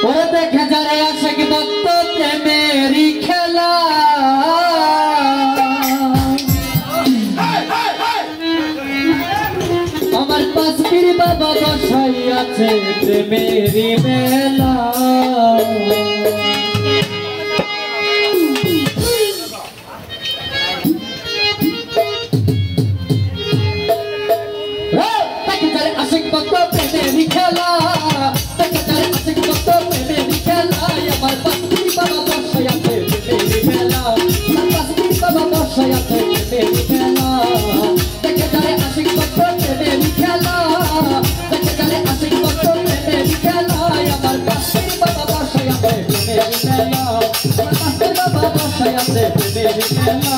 ওরে দেখে যারে আশিক ভক্ত প্রেমেরই খেলা আমার পাশ পীর বাবা বসাই আছে প্রেমেরই মেলা আশিক ভক্ত প্রেমেরই খেলা দেখে যারে আশিক ভক্ত প্রেমেরই খেলা আমার পাশ পীর বাবা বসাই আছে প্রেমেরই মেলা আমার পাশ পীর বাবা বসাই আছে প্রেমেরই খেলা দেখে যারে আশিক ভক্ত প্রেমেরই খেলা দেখে যারে আশিক ভক্ত প্রেমেরই খেলা আমার পাশ পীর বাবা বসাই আছে প্রেমেরই মেলা আমার পাশ পীর বাবা বসাই আছে প্রেমেরই মেলা